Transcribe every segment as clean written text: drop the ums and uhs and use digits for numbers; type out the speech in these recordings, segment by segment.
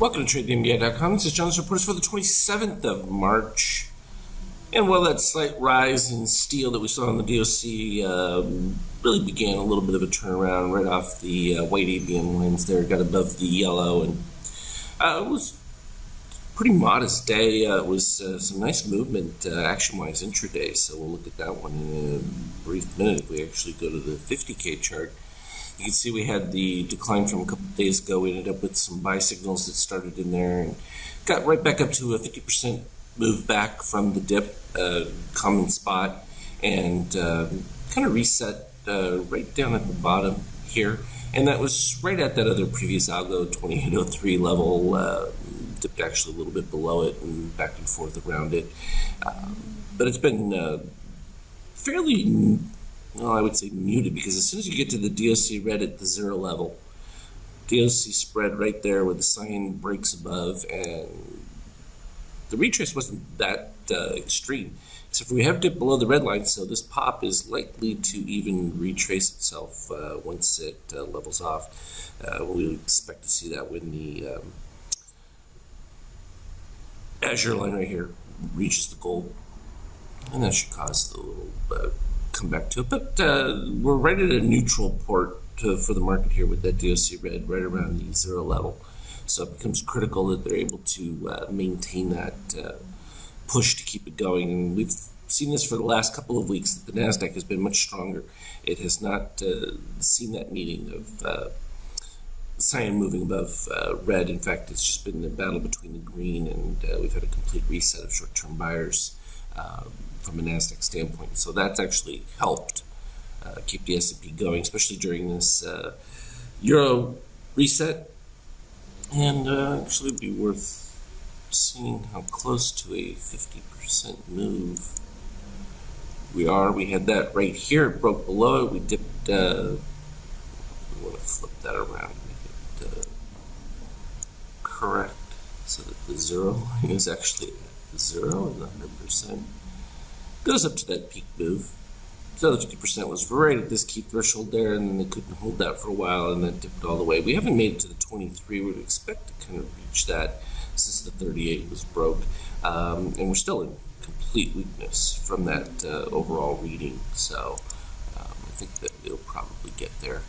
Welcome to TradeTheMBA.com. This is John's reports for the 27th of March. And while that slight rise in steel that we saw on the DOC really began a little bit of a turnaround right off the white ABM lines there, got above the yellow, and it was a pretty modest day. It was some nice movement action-wise intraday, so we'll look at that one in a brief minute if we actually go to the 50K chart. You can see we had the decline from a couple of days ago. We ended up with some buy signals that started in there and got right back up to a 50% move back from the dip, common spot, and kind of reset right down at the bottom here. And that was right at that other previous algo 2803 level, dipped actually a little bit below it and back and forth around it. But it's been fairly, well, I would say muted, because as soon as you get to the DOC red at the zero level, DOC spread right there where the sign breaks above, and the retrace wasn't that extreme, except for we have dipped below the red line, so this pop is likely to even retrace itself once it levels off. We expect to see that when the Azure line right here reaches the gold, and that should cause the little come back to it. But we're right at a neutral port for the market here with that DOC red right around the zero level. So it becomes critical that they're able to maintain that push to keep it going. And we've seen this for the last couple of weeks, that the NASDAQ has been much stronger. It has not seen that meeting of cyan moving above red. In fact, it's just been a battle between the green, and we've had a complete reset of short-term buyers from a NASDAQ standpoint. So that's actually helped keep the S&P going, especially during this Euro reset. And actually it'd be worth seeing how close to a 50% move we are. We had that right here. It broke below it. We dipped, we want to flip that around and make it correct so that the zero line is actually at zero and 100%. Goes up to that peak move. So the 50% was right at this key threshold there, and then they couldn't hold that for a while, and then dipped all the way. We haven't made it to the 23. We would expect to kind of reach that since the 38 was broke. And we're still in complete weakness from that overall reading. So I think that it'll probably get there.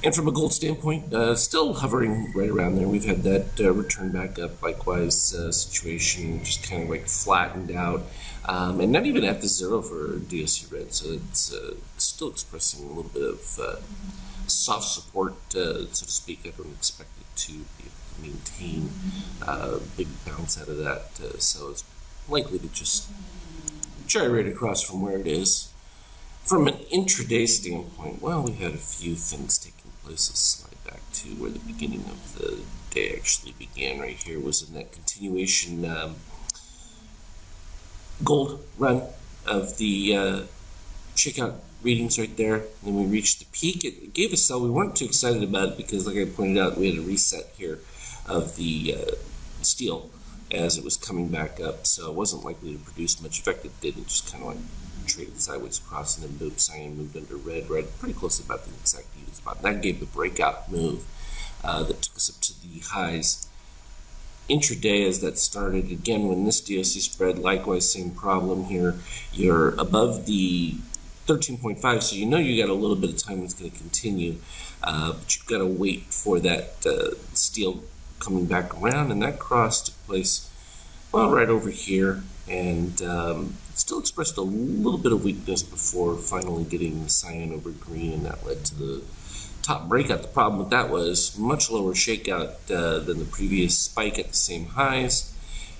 And from a gold standpoint, still hovering right around there. We've had that return back up, likewise situation, just kind of like flattened out. And not even at the zero for DOC red, so it's still expressing a little bit of soft support, so to speak. I don't expect it to be able to maintain a big bounce out of that, so it's likely to just gyrate across from where it is. From an intraday standpoint, well, we had a few things taking place. Let's slide back to where the beginning of the day actually began. Right here was in that continuation gold run of the shakeout readings right there. And then we reached the peak. It gave a sell. We weren't too excited about it because, like I pointed out, we had a reset here of the steel as it was coming back up, so it wasn't likely to produce much. In fact, it didn't. Just kind of like traded sideways across, and then boom, cyan moved under red, pretty close to about the exact even spot. That gave the breakout move that took us up to the highs. Intraday, as that started, again, when this DOC spread, likewise, same problem here. You're above the 13.5, so you know you got a little bit of time it's going to continue, but you've got to wait for that steel coming back around, and that cross took place, well, right over here, and it still expressed a little bit of weakness before finally getting the cyan over green, and that led to the top breakout. The problem with that was much lower shakeout than the previous spike at the same highs,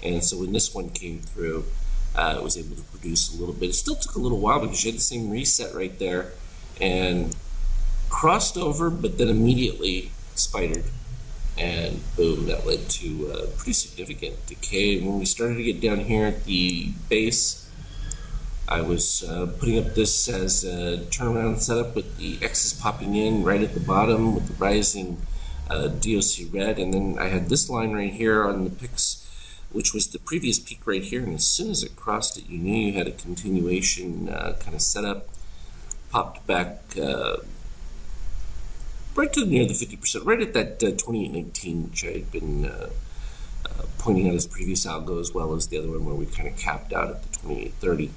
and so when this one came through, it was able to produce a little bit. It still took a little while because you had the same reset right there and crossed over, but then immediately spidered, and boom, that led to a pretty significant decay. And when we started to get down here at the base, I was putting up this as a turnaround setup with the X's popping in right at the bottom with the rising DOC red, and then I had this line right here on the PIX, which was the previous peak right here, and as soon as it crossed it, you knew you had a continuation kind of setup, popped back right to near the 50%, right at that 2819, which I had been pointing out as previous algo, as well as the other one where we kind of capped out at the 2830,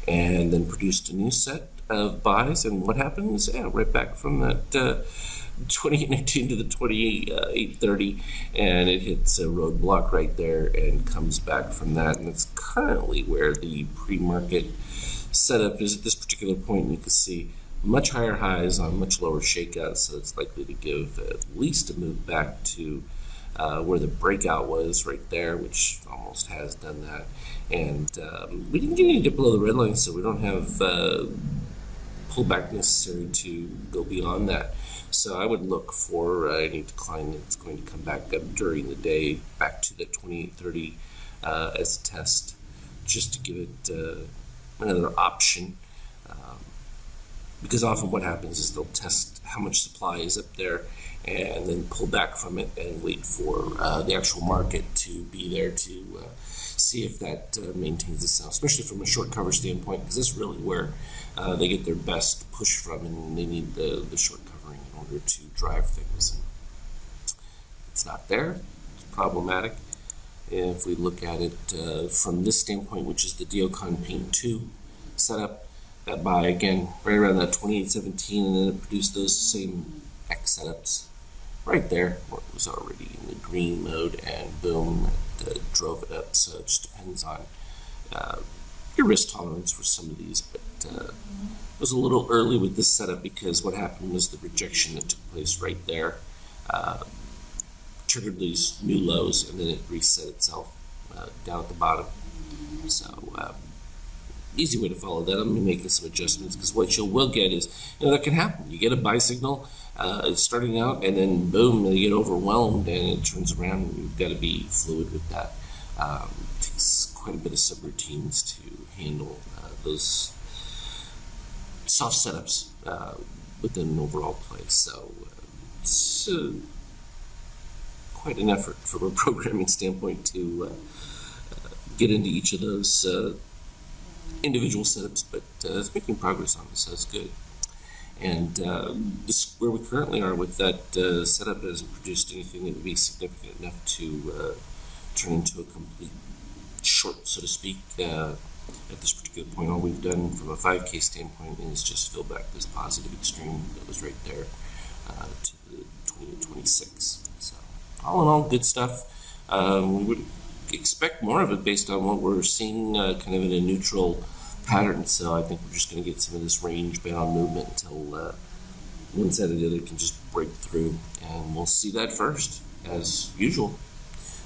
and then produced a new set of buys. And what happens? Yeah, right back from that 2819 to the 2830, and it hits a roadblock right there and comes back from that. And it's currently where the pre-market setup is at this particular point. And you can see much higher highs on much lower shakeouts, so it's likely to give at least a move back to where the breakout was right there, which almost has done that. And we didn't get any dip below the red line, so we don't have pullback necessary to go beyond that. So I would look for any decline that's going to come back up during the day, back to the 2830 as a test, just to give it another option. Because often what happens is they'll test how much supply is up there and then pull back from it and wait for the actual market to be there to see if that maintains itself, especially from a short cover standpoint, because this is really where they get their best push from, and they need the short covering in order to drive things. And it's not there, it's problematic. If we look at it from this standpoint, which is the Deocon Paint 2 setup, that buy again right around that 2817, and then it produced those same X setups right there where it was already in the green mode, and boom, it drove it up. So it just depends on your risk tolerance for some of these, but it was a little early with this setup because what happened was the rejection that took place right there triggered these new lows, and then it reset itself down at the bottom. So easy way to follow that. I'm going to be making some adjustments, because what you will get is, that can happen. You get a buy signal, it's starting out, and then boom, you get overwhelmed and it turns around, and you've got to be fluid with that. It takes quite a bit of subroutines to handle those soft setups within an overall play. So it's quite an effort from a programming standpoint to get into each of those individual setups, but it's making progress on this, so that's good. And this where we currently are with that setup hasn't produced anything that would be significant enough to turn into a complete short, so to speak. At this particular point, all we've done from a 5K standpoint is just fill back this positive extreme that was right there to the 2826. So all in all, good stuff. We would expect more of it based on what we're seeing kind of in a neutral pattern. So I think we're just going to get some of this range bound movement until one side or the other can just break through, and we'll see that first as usual.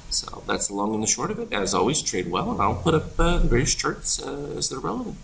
So that's the long and the short of it. As always, trade well, and I'll put up the various charts as they're relevant.